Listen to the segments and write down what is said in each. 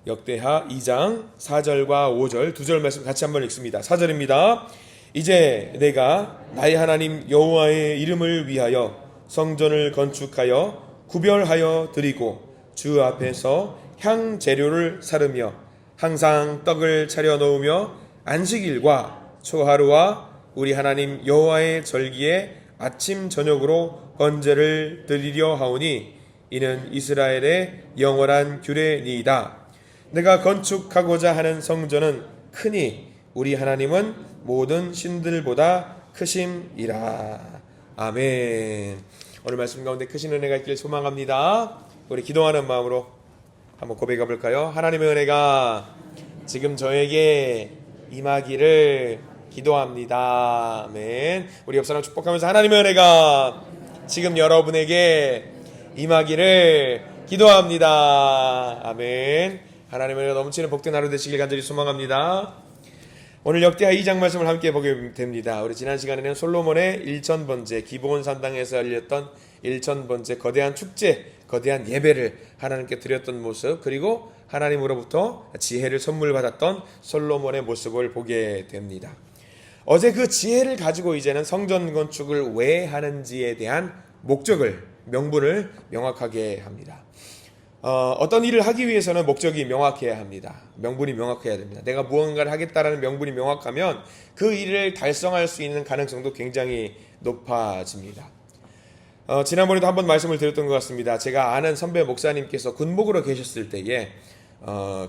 역대하 2장 4절과 5절 두 절 말씀 같이 한번 읽습니다. 4절입니다. 이제 내가 나의 하나님 여호와의 이름을 위하여 성전을 건축하여 구별하여 드리고 주 앞에서 향 재료를 사르며 항상 떡을 차려 놓으며 안식일과 초하루와 우리 하나님 여호와의 절기에 아침 저녁으로 번제를 드리려 하오니 이는 이스라엘의 영원한 규례니이다. 내가 건축하고자 하는 성전은 크니 우리 하나님은 모든 신들보다 크심이라. 아멘. 오늘 말씀 가운데 크신 은혜가 있길 소망합니다. 우리 기도하는 마음으로 한번 고백해 볼까요? 하나님의 은혜가 지금 저에게 임하기를 기도합니다. 아멘. 우리 옆사람 축복하면서 하나님의 은혜가 지금 여러분에게 임하기를 기도합니다. 아멘. 하나님의 은혜가 넘치는 복된 하루 되시길 간절히 소망합니다. 오늘 역대하 2장 말씀을 함께 보게 됩니다. 우리 지난 시간에는 솔로몬의 1000번째 기브온 산당에서 열렸던 1000번째 거대한 축제, 거대한 예배를 하나님께 드렸던 모습, 그리고 하나님으로부터 지혜를 선물 받았던 솔로몬의 모습을 보게 됩니다. 어제 그 지혜를 가지고 이제는 성전 건축을 왜 하는지에 대한 목적을, 명분을 명확하게 합니다. 어떤 일을 하기 위해서는 목적이 명확해야 합니다. 명분이 명확해야 됩니다. 내가 무언가를 하겠다라는 명분이 명확하면 그 일을 달성할 수 있는 가능성도 굉장히 높아집니다. 지난번에도 한번 말씀을 드렸던 것 같습니다. 제가 아는 선배 목사님께서 군복으로 계셨을 때에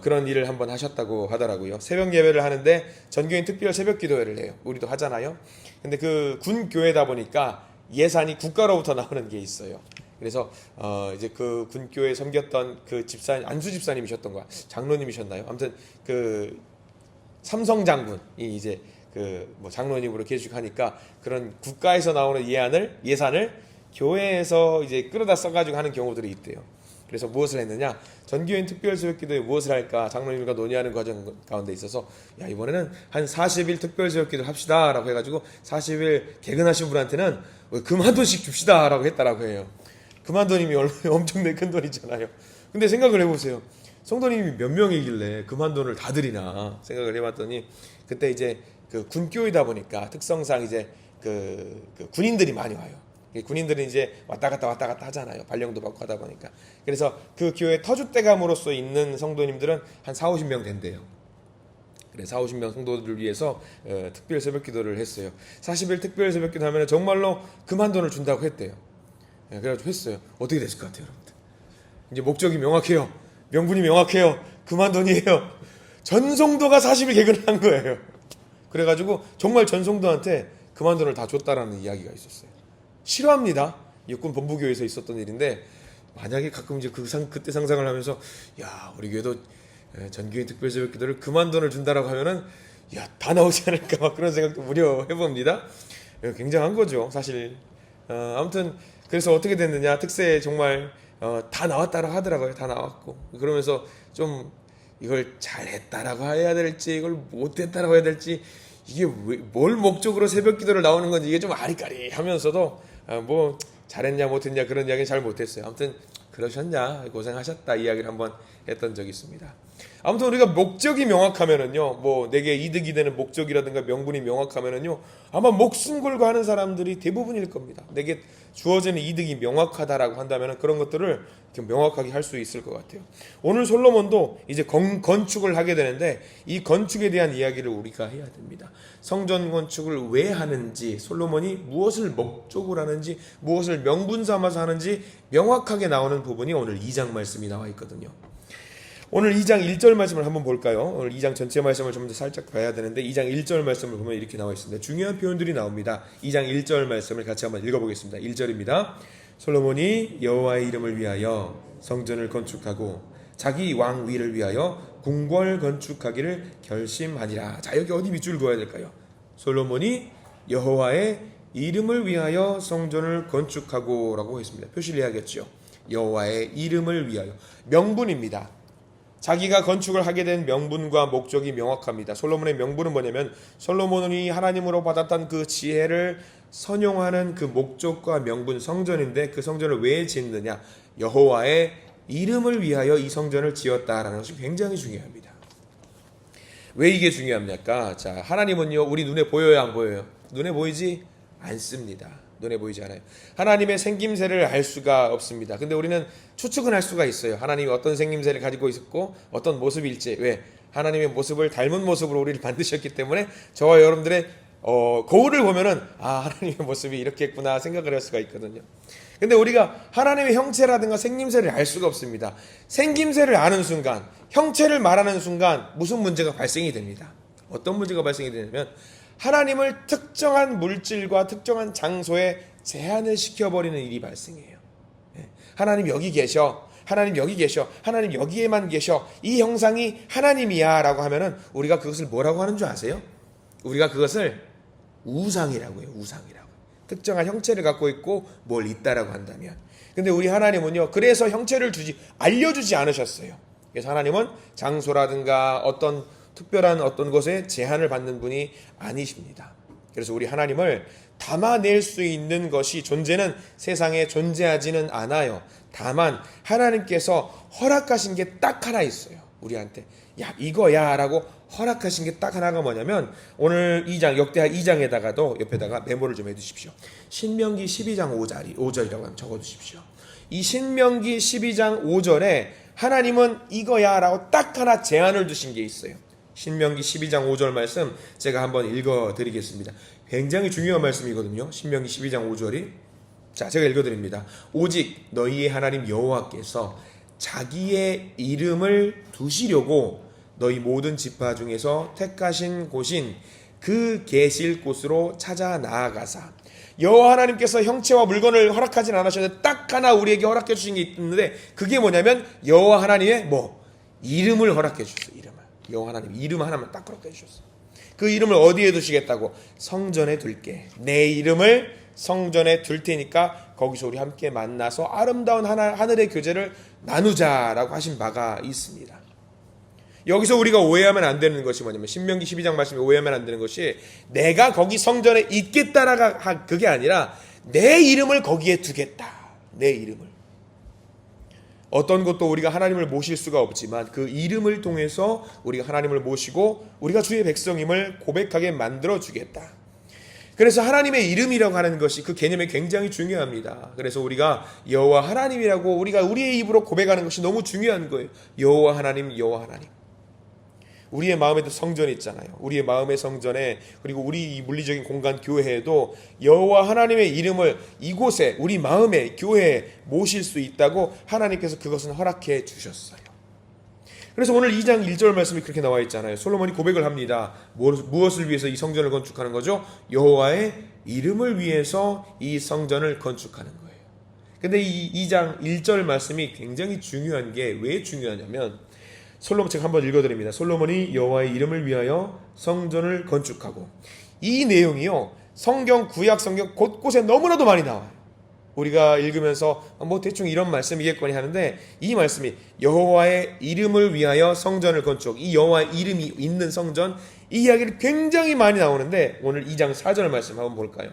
그런 일을 한번 하셨다고 하더라고요. 새벽 예배를 하는데 전교인 특별 새벽 기도회를 해요. 우리도 하잖아요. 근데 그 군 교회다 보니까 예산이 국가로부터 나오는 게 있어요. 그래서 이제 그 군교회 섬겼던 그 집사님, 안수 집사님이셨던 거야. 장로님이셨나요? 아무튼 그 삼성 장군이 이제 그 뭐 장로님으로 계직하니까 그런 국가에서 나오는 예산을 교회에서 이제 끌어다 써가지고 하는 경우들이 있대요. 그래서 무엇을 했느냐? 전교인 특별 새벽기도에 무엇을 할까? 장로님과 논의하는 과정 가운데 있어서 야, 이번에는 한 40일 특별 새벽기도 합시다라고 해가지고 40일 개근하신 분한테는 금 한 돈씩 줍시다라고 했다라고 해요. 금 한 돈이면 엄청나게 큰 돈이잖아요. 근데 생각을 해보세요. 성도님이 몇 명이길래 금 한 돈을 다 드리나 생각을 해봤더니 그때 이제 그 군교회다 보니까 특성상 이제 그 군인들이 많이 와요. 군인들은 이제 왔다 갔다 하잖아요. 발령도 받고 하다 보니까. 그래서 그 교회 터줏대감으로서 있는 성도님들은 한 40-50명 된대요. 그래서 40-50명 성도들을 위해서 특별 새벽 기도를 했어요. 40일 특별 새벽 기도 하면 정말로 금 한 돈을 준다고 했대요. 그래가지고 했어요. 어떻게 됐을 것 같아요, 여러분들? 이제 목적이 명확해요. 명분이 명확해요. 금 한 돈이에요. 전성도가 40일 개근을 한 거예요. 그래가지고 정말 전성도한테 금 한 돈을 다 줬다라는 이야기가 있었어요. 싫어합니다. 육군 본부교회에서 있었던 일인데 만약에 가끔 이제 그때 상상을 하면서 야, 우리 교회도 전교인 특별 새벽 기도를 금 한 돈을 준다라고 하면은 야, 다 나오지 않을까 막 그런 생각도 무려 해봅니다. 굉장한 거죠, 사실. 아무튼 그래서 어떻게 됐느냐, 특세 정말 다 나왔다라고 하더라고요. 다 나왔고 그러면서 좀 이걸 잘했다라고 해야 될지 이걸 못했다라고 해야 될지 이게 뭘 목적으로 새벽 기도를 나오는 건지 이게 좀 아리까리하면서도 뭐 잘했냐 못했냐 그런 이야기는 잘 못했어요. 아무튼 그러셨냐 고생하셨다 이야기를 한번 했던 적이 있습니다. 아무튼 우리가 목적이 명확하면은요, 뭐 내게 이득이 되는 목적이라든가 명분이 명확하면은요, 아마 목숨 걸고 하는 사람들이 대부분일 겁니다. 내게 주어지는 이득이 명확하다라고 한다면은 그런 것들을 명확하게 할 수 있을 것 같아요. 오늘 솔로몬도 이제 건축을 하게 되는데 이 건축에 대한 이야기를 우리가 해야 됩니다. 성전 건축을 왜 하는지, 솔로몬이 무엇을 목적으로 하는지, 무엇을 명분 삼아서 하는지 명확하게 나오는 부분이 오늘 2장 말씀이 나와 있거든요. 오늘 2장 1절 말씀을 한번 볼까요? 오늘 2장 전체 말씀을 좀 더 살짝 봐야 되는데 2장 1절 말씀을 보면 이렇게 나와 있습니다. 중요한 표현들이 나옵니다. 2장 1절 말씀을 같이 한번 읽어보겠습니다. 1절입니다. 솔로몬이 여호와의 이름을 위하여 성전을 건축하고 자기 왕위를 위하여 궁궐 건축하기를 결심하니라. 자, 여기 어디 밑줄 그어야 될까요? 솔로몬이 여호와의 이름을 위하여 성전을 건축하고 라고 했습니다. 표시를 해야겠죠. 여호와의 이름을 위하여. 명분입니다. 자기가 건축을 하게 된 명분과 목적이 명확합니다. 솔로몬의 명분은 뭐냐면 솔로몬이 하나님으로 받았던 그 지혜를 선용하는 그 목적과 명분, 성전인데 그 성전을 왜 짓느냐? 여호와의 이름을 위하여 이 성전을 지었다라는 것이 굉장히 중요합니다. 왜 이게 중요합니까? 자, 하나님은요, 우리 눈에 보여요, 안 보여요? 눈에 보이지 않습니다. 눈에 보이지 않아요. 하나님의 생김새를 알 수가 없습니다. 근데 우리는 추측은 할 수가 있어요. 하나님이 어떤 생김새를 가지고 있었고 어떤 모습일지. 왜? 하나님의 모습을 닮은 모습으로 우리를 만드셨기 때문에 저와 여러분들의 거울을 보면은 하나님의 모습이 이렇게 했구나 생각을 할 수가 있거든요. 근데 우리가 하나님의 형체라든가 생김새를 알 수가 없습니다. 생김새를 아는 순간, 형체를 말하는 순간 무슨 문제가 발생이 됩니다. 어떤 문제가 발생이 되냐면 하나님을 특정한 물질과 특정한 장소에 제한을 시켜버리는 일이 발생해요. 하나님 여기 계셔. 하나님 여기 계셔. 하나님 여기에만 계셔. 이 형상이 하나님이야 라고 하면은 우리가 그것을 뭐라고 하는 줄 아세요? 우리가 그것을 우상이라고 해요. 우상이라고. 특정한 형체를 갖고 있고 뭘 있다라고 한다면. 근데 우리 하나님은요, 그래서 형체를 알려주지 않으셨어요. 그래서 하나님은 장소라든가 어떤 특별한 어떤 것에 제한을 받는 분이 아니십니다. 그래서 우리 하나님을 담아낼 수 있는 것이 존재는 세상에 존재하지는 않아요. 다만 하나님께서 허락하신 게 딱 하나 있어요. 우리한테 야 이거야 라고 허락하신 게 딱 하나가 뭐냐면 오늘 2장 역대하 2장에다가도 옆에다가 메모를 좀 해두십시오. 신명기 12장 5절이라고 하면 적어두십시오. 이 신명기 12장 5절에 하나님은 이거야 라고 딱 하나 제한을 두신 게 있어요. 신명기 12장 5절 말씀 제가 한번 읽어드리겠습니다. 굉장히 중요한 말씀이거든요. 신명기 12장 5절이. 자, 제가 읽어드립니다. 오직 너희의 하나님 여호와께서 자기의 이름을 두시려고 너희 모든 지파 중에서 택하신 곳인 그 계실 곳으로 찾아 나아가사. 여호와 하나님께서 형체와 물건을 허락하진 않으셨는데 딱 하나 우리에게 허락해 주신 게 있는데 그게 뭐냐면 여호와 하나님의 이름을 허락해 주셨어요. 이름을. 여호와 하나님 이름 하나만 딱 허락해 주셨어요. 그 이름을 어디에 두시겠다고? 성전에 둘게. 내 이름을 성전에 둘 테니까 거기서 우리 함께 만나서 아름다운 하늘의 교제를 나누자라고 하신 바가 있습니다. 여기서 우리가 오해하면 안 되는 것이 뭐냐면 신명기 12장 말씀에 오해하면 안 되는 것이 내가 거기 성전에 있겠다라가 그게 아니라 내 이름을 거기에 두겠다. 내 이름을. 어떤 것도 우리가 하나님을 모실 수가 없지만 그 이름을 통해서 우리가 하나님을 모시고 우리가 주의 백성임을 고백하게 만들어 주겠다. 그래서 하나님의 이름이라고 하는 것이 그 개념이 굉장히 중요합니다. 그래서 우리가 여호와 하나님이라고 우리가 우리의 입으로 고백하는 것이 너무 중요한 거예요. 여호와 하나님, 여호와 하나님. 우리의 마음에도 성전이 있잖아요. 우리의 마음의 성전에 그리고 우리 이 물리적인 공간 교회에도 여호와 하나님의 이름을 이곳에 우리 마음의 교회에 모실 수 있다고 하나님께서 그것은 허락해 주셨어요. 그래서 오늘 2장 1절 말씀이 그렇게 나와 있잖아요. 솔로몬이 고백을 합니다. 무엇을 위해서 이 성전을 건축하는 거죠? 여호와의 이름을 위해서 이 성전을 건축하는 거예요. 근데 이 2장 1절 말씀이 굉장히 중요한 게 왜 중요하냐면 솔로몬 제가 한번 읽어드립니다. 솔로몬이 여호와의 이름을 위하여 성전을 건축하고 이 내용이요 성경 구약 성경 곳곳에 너무나도 많이 나와요. 우리가 읽으면서 대충 이런 말씀이겠거니 하는데 이 말씀이 여호와의 이름을 위하여 성전을 건축 이 여호와의 이름이 있는 성전 이 이야기를 굉장히 많이 나오는데 오늘 2장 4절 말씀 한번 볼까요?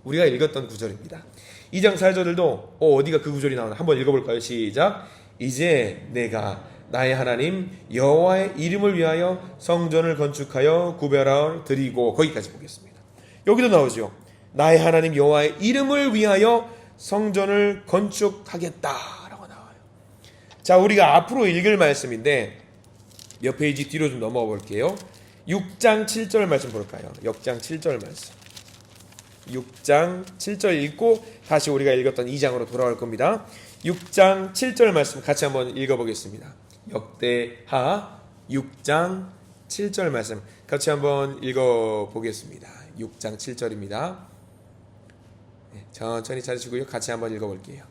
우리가 읽었던 구절입니다. 2장 4절들도 어디가 그 구절이 나오나 한번 읽어볼까요? 시작. 이제 내가 나의 하나님 여호와의 이름을 위하여 성전을 건축하여 구별하여 드리고 거기까지 보겠습니다. 여기도 나오죠. 나의 하나님 여호와의 이름을 위하여 성전을 건축하겠다라고 나와요. 자, 우리가 앞으로 읽을 말씀인데 몇 페이지 뒤로 좀 넘어가 볼게요. 6장 7절 말씀 볼까요? 6장 7절 말씀. 6장 7절 읽고 다시 우리가 읽었던 2장으로 돌아올 겁니다. 6장 7절 말씀 같이 한번 읽어보겠습니다. 역대하 6장 7절 말씀 같이 한번 읽어보겠습니다. 6장 7절입니다. 천천히 찾으시고요. 같이 한번 읽어볼게요.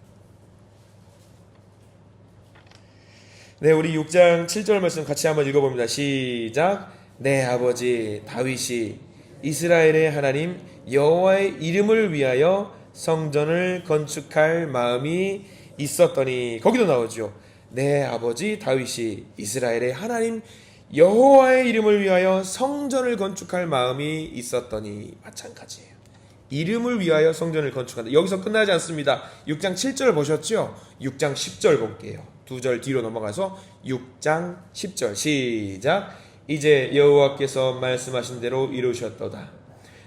네, 우리 6장 7절 말씀 같이 한번 읽어봅니다. 시작. 내 아버지 다윗이 이스라엘의 하나님 여호와의 이름을 위하여 성전을 건축할 마음이 있었더니 거기도 나오죠. 내 아버지 다윗이 이스라엘의 하나님 여호와의 이름을 위하여 성전을 건축할 마음이 있었더니 마찬가지예요. 이름을 위하여 성전을 건축한다. 여기서 끝나지 않습니다. 6장 7절 보셨죠? 6장 10절 볼게요. 두 절 뒤로 넘어가서 6장 10절 시작. 이제 여호와께서 말씀하신 대로 이루셨도다.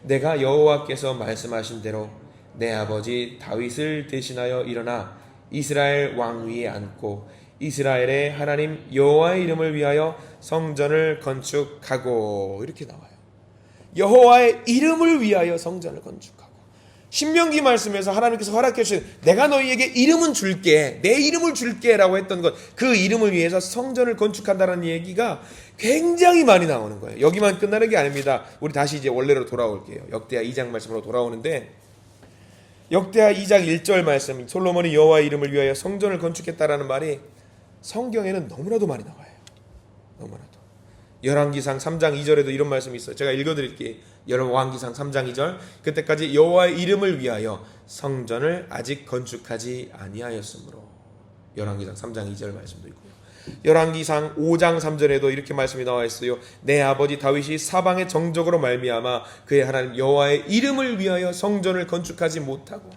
내가 여호와께서 말씀하신 대로 내 아버지 다윗을 대신하여 일어나 이스라엘 왕 위에 앉고 이스라엘의 하나님 여호와의 이름을 위하여 성전을 건축하고, 이렇게 나와요. 여호와의 이름을 위하여 성전을 건축하고. 신명기 말씀에서 하나님께서 허락해 주신 내가 너희에게 이름은 줄게, 내 이름을 줄게 라고 했던 것, 그 이름을 위해서 성전을 건축한다는 얘기가 굉장히 많이 나오는 거예요. 여기만 끝나는 게 아닙니다. 우리 다시 이제 원래로 돌아올게요. 역대하 2장 말씀으로 돌아오는데, 역대하 2장 1절 말씀, 솔로몬이 여호와의 이름을 위하여 성전을 건축했다라는 말이 성경에는 너무나도 많이 나와요. 너무나도. 열왕기상 3장 2절에도 이런 말씀이 있어요. 제가 읽어드릴게요. 열왕기상 3장 2절. 그때까지 여호와의 이름을 위하여 성전을 아직 건축하지 아니하였으므로. 열왕기상 3장 2절 말씀도 있고요. 열왕기상 5장 3절에도 이렇게 말씀이 나와 있어요. 내 아버지 다윗이 사방의 정적으로 말미암아 그의 하나님 여호와의 이름을 위하여 성전을 건축하지 못하고.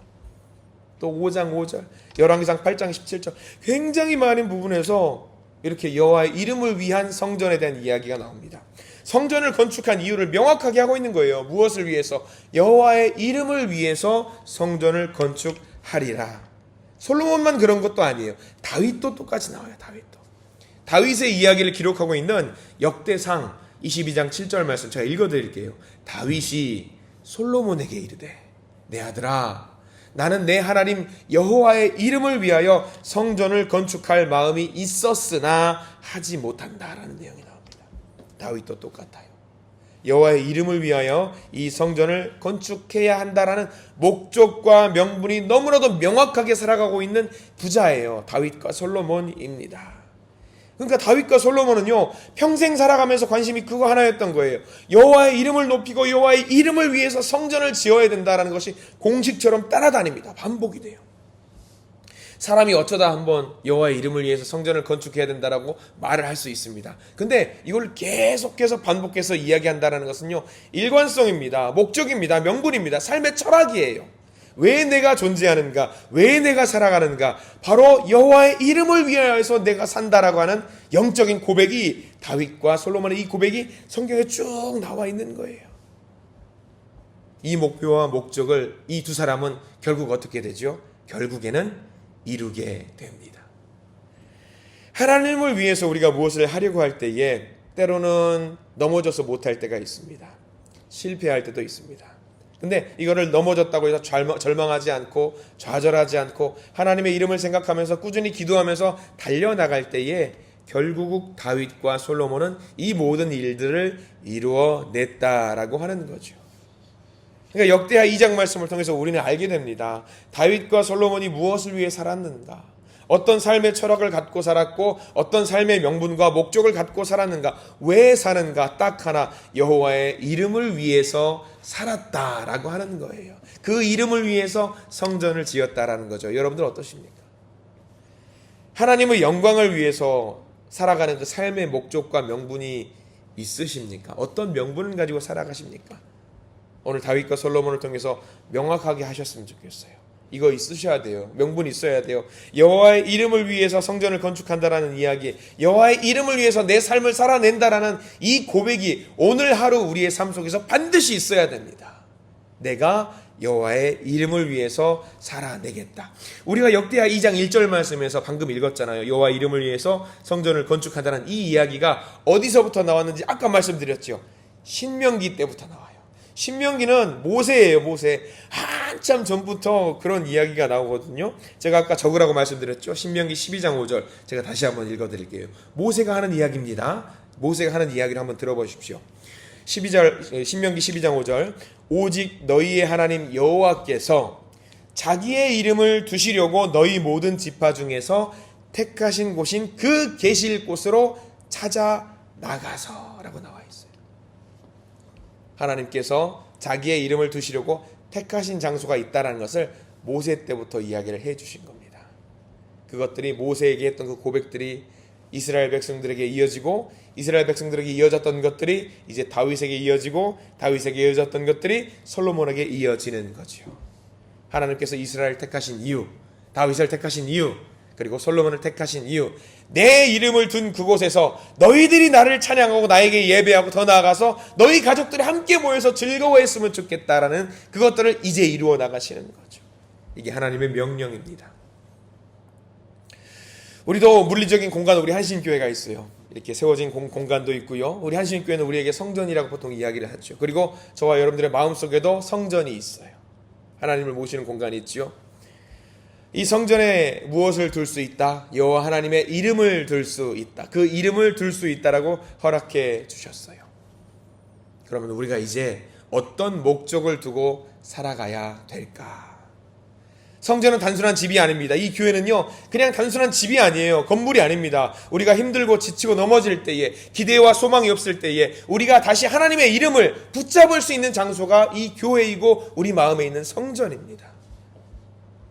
또 5장 5절, 열왕기상 8장 17절, 굉장히 많은 부분에서 이렇게 여호와의 이름을 위한 성전에 대한 이야기가 나옵니다. 성전을 건축한 이유를 명확하게 하고 있는 거예요. 무엇을 위해서? 여호와의 이름을 위해서 성전을 건축하리라. 솔로몬만 그런 것도 아니에요. 다윗도 똑같이 나와요. 다윗의 이야기를 기록하고 있는 역대상 22장 7절 말씀 제가 읽어드릴게요. 다윗이 솔로몬에게 이르되 내 아들아, 나는 내 하나님 여호와의 이름을 위하여 성전을 건축할 마음이 있었으나 하지 못한다라는 내용이 나옵니다. 다윗도 똑같아요. 여호와의 이름을 위하여 이 성전을 건축해야 한다라는 목적과 명분이 너무나도 명확하게 살아가고 있는 부자예요. 다윗과 솔로몬입니다. 그러니까 다윗과 솔로몬은요, 평생 살아가면서 관심이 그거 하나였던 거예요. 여호와의 이름을 높이고 여호와의 이름을 위해서 성전을 지어야 된다는 것이 공식처럼 따라다닙니다. 반복이 돼요. 사람이 어쩌다 한번 여호와의 이름을 위해서 성전을 건축해야 된다라고 말을 할 수 있습니다. 근데 이걸 계속해서 반복해서 이야기한다는 것은요, 일관성입니다. 목적입니다. 명분입니다. 삶의 철학이에요. 왜 내가 존재하는가? 왜 내가 살아가는가? 바로 여호와의 이름을 위하여서 내가 산다라고 하는 영적인 고백이, 다윗과 솔로몬의 이 고백이 성경에 쭉 나와 있는 거예요. 이 목표와 목적을 이 두 사람은 결국 어떻게 되죠? 결국에는 이루게 됩니다. 하나님을 위해서 우리가 무엇을 하려고 할 때에 때로는 넘어져서 못할 때가 있습니다. 실패할 때도 있습니다. 근데 이거를 넘어졌다고 해서 절망하지 않고 좌절하지 않고 하나님의 이름을 생각하면서 꾸준히 기도하면서 달려나갈 때에 결국 다윗과 솔로몬은 이 모든 일들을 이루어냈다라고 하는 거죠. 그러니까 역대하 2장 말씀을 통해서 우리는 알게 됩니다. 다윗과 솔로몬이 무엇을 위해 살았는가? 어떤 삶의 철학을 갖고 살았고 어떤 삶의 명분과 목적을 갖고 살았는가? 왜 사는가? 딱 하나, 여호와의 이름을 위해서 살았다라고 하는 거예요. 그 이름을 위해서 성전을 지었다라는 거죠. 여러분들 어떠십니까? 하나님의 영광을 위해서 살아가는 그 삶의 목적과 명분이 있으십니까? 어떤 명분을 가지고 살아가십니까? 오늘 다윗과 솔로몬을 통해서 명확하게 하셨으면 좋겠어요. 이거 있으셔야 돼요. 명분이 있어야 돼요. 여호와의 이름을 위해서 성전을 건축한다라는 이야기, 여호와의 이름을 위해서 내 삶을 살아낸다라는 이 고백이 오늘 하루 우리의 삶 속에서 반드시 있어야 됩니다. 내가 여호와의 이름을 위해서 살아내겠다. 우리가 역대하 2장 1절 말씀에서 방금 읽었잖아요. 여호와의 이름을 위해서 성전을 건축한다는 이 이야기가 어디서부터 나왔는지 아까 말씀드렸죠. 신명기 때부터 나와요. 신명기는 모세예요. 모세. 한참 전부터 그런 이야기가 나오거든요. 제가 아까 적으라고 말씀드렸죠. 신명기 12장 5절 제가 다시 한번 읽어드릴게요. 모세가 하는 이야기입니다. 모세가 하는 이야기를 한번 들어보십시오. 신명기 12장 5절 오직 너희의 하나님 여호와께서 자기의 이름을 두시려고 너희 모든 지파 중에서 택하신 곳인 그 계실 곳으로 찾아 나가서 라고 나와 있어요. 하나님께서 자기의 이름을 두시려고 택하신 장소가 있다는 것을 모세 때부터 이야기를 해 주신 겁니다. 그것들이 모세에게 했던 그 고백들이 이스라엘 백성들에게 이어지고 이스라엘 백성들에게 이어졌던 것들이 이제 다윗에게 이어지고 다윗에게 이어졌던 것들이 솔로몬에게 이어지는 거죠. 하나님께서 이스라엘을 택하신 이유, 다윗을 택하신 이유, 그리고 솔로몬을 택하신 이유, 내 이름을 둔 그곳에서 너희들이 나를 찬양하고 나에게 예배하고 더 나아가서 너희 가족들이 함께 모여서 즐거워했으면 좋겠다라는 그것들을 이제 이루어 나가시는 거죠. 이게 하나님의 명령입니다. 우리도 물리적인 공간, 우리 한신교회가 있어요. 이렇게 세워진 공간도 있고요. 우리 한신교회는 우리에게 성전이라고 보통 이야기를 하죠. 그리고 저와 여러분들의 마음속에도 성전이 있어요. 하나님을 모시는 공간이 있죠. 이 성전에 무엇을 둘 수 있다? 여호와 하나님의 이름을 둘 수 있다. 그 이름을 둘 수 있다라고 허락해 주셨어요. 그러면 우리가 이제 어떤 목적을 두고 살아가야 될까? 성전은 단순한 집이 아닙니다. 이 교회는요, 그냥 단순한 집이 아니에요. 건물이 아닙니다. 우리가 힘들고 지치고 넘어질 때에, 기대와 소망이 없을 때에 우리가 다시 하나님의 이름을 붙잡을 수 있는 장소가 이 교회이고 우리 마음에 있는 성전입니다.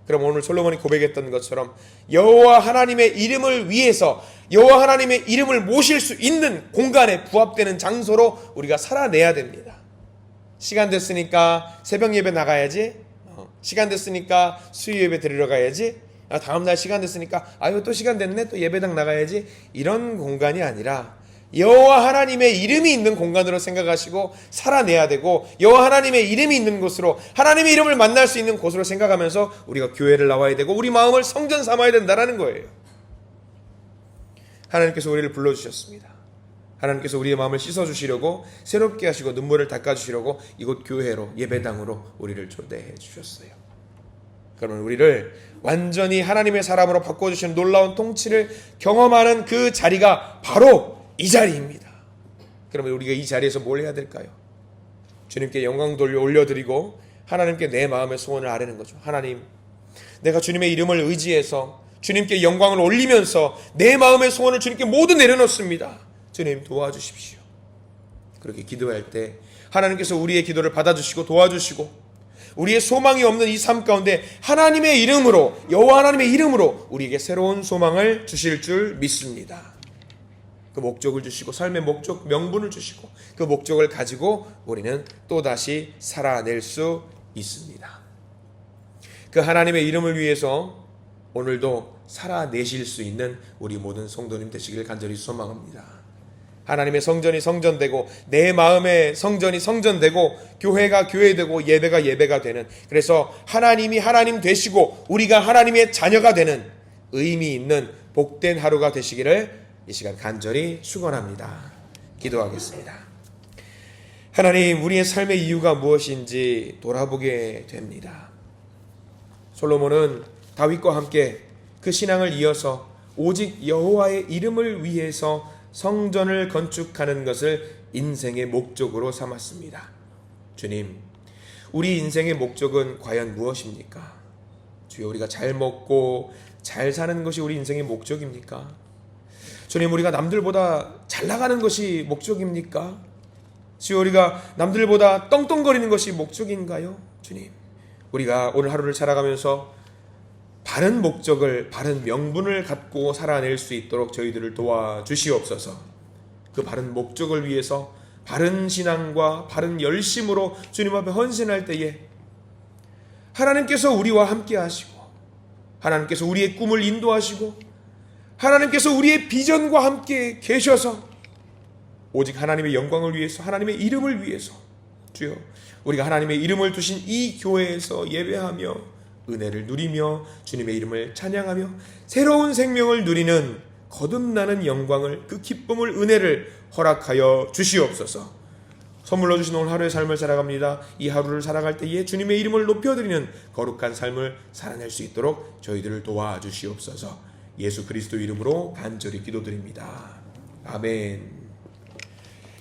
그럼 오늘 솔로몬이 고백했던 것처럼 여호와 하나님의 이름을 위해서, 여호와 하나님의 이름을 모실 수 있는 공간에 부합되는 장소로 우리가 살아내야 됩니다. 시간 됐으니까 새벽 예배 나가야지, 시간 됐으니까 수요 예배 드리러 가야지, 다음날 시간 됐으니까 아유 또 시간 됐네, 또 예배당 나가야지, 이런 공간이 아니라 여호와 하나님의 이름이 있는 공간으로 생각하시고 살아내야 되고, 여호와 하나님의 이름이 있는 곳으로, 하나님의 이름을 만날 수 있는 곳으로 생각하면서 우리가 교회를 나와야 되고 우리 마음을 성전 삼아야 된다는 거예요. 하나님께서 우리를 불러주셨습니다. 하나님께서 우리의 마음을 씻어주시려고, 새롭게 하시고 눈물을 닦아주시려고 이곳 교회로, 예배당으로 우리를 초대해 주셨어요. 그러면 우리를 완전히 하나님의 사람으로 바꿔주시는 놀라운 통치를 경험하는 그 자리가 바로 이 자리입니다. 그러면 우리가 이 자리에서 뭘 해야 될까요? 주님께 영광 올려드리고 하나님께 내 마음의 소원을 아뢰는 거죠. 하나님, 내가 주님의 이름을 의지해서 주님께 영광을 올리면서 내 마음의 소원을 주님께 모두 내려놓습니다. 주님 도와주십시오. 그렇게 기도할 때 하나님께서 우리의 기도를 받아주시고 도와주시고, 우리의 소망이 없는 이 삶 가운데 하나님의 이름으로, 여호와 하나님의 이름으로 우리에게 새로운 소망을 주실 줄 믿습니다. 그 목적을 주시고, 삶의 목적, 명분을 주시고, 그 목적을 가지고 우리는 또다시 살아낼 수 있습니다. 그 하나님의 이름을 위해서 오늘도 살아내실 수 있는 우리 모든 성도님 되시길 간절히 소망합니다. 하나님의 성전이 성전되고, 내 마음의 성전이 성전되고, 교회가 교회되고, 예배가 예배가 되는, 그래서 하나님이 하나님 되시고 우리가 하나님의 자녀가 되는 의미 있는 복된 하루가 되시기를 이 시간 간절히 축원합니다. 기도하겠습니다. 하나님, 우리의 삶의 이유가 무엇인지 돌아보게 됩니다. 솔로몬은 다윗과 함께 그 신앙을 이어서 오직 여호와의 이름을 위해서 성전을 건축하는 것을 인생의 목적으로 삼았습니다. 주님, 우리 인생의 목적은 과연 무엇입니까? 주여, 우리가 잘 먹고 잘 사는 것이 우리 인생의 목적입니까? 주님, 우리가 남들보다 잘 나가는 것이 목적입니까? 주여, 우리가 남들보다 떵떵거리는 것이 목적인가요? 주님, 우리가 오늘 하루를 살아가면서 바른 목적을, 바른 명분을 갖고 살아낼 수 있도록 저희들을 도와주시옵소서. 그 바른 목적을 위해서 바른 신앙과 바른 열심으로 주님 앞에 헌신할 때에 하나님께서 우리와 함께 하시고, 하나님께서 우리의 꿈을 인도하시고, 하나님께서 우리의 비전과 함께 계셔서 오직 하나님의 영광을 위해서, 하나님의 이름을 위해서, 주여, 우리가 하나님의 이름을 두신 이 교회에서 예배하며 은혜를 누리며 주님의 이름을 찬양하며 새로운 생명을 누리는 거듭나는 영광을, 그 기쁨을, 은혜를 허락하여 주시옵소서. 선물로 주신 오늘 하루의 삶을 살아갑니다. 이 하루를 살아갈 때에 주님의 이름을 높여드리는 거룩한 삶을 살아낼 수 있도록 저희들을 도와주시옵소서. 예수 그리스도 이름으로 간절히 기도드립니다. 아멘.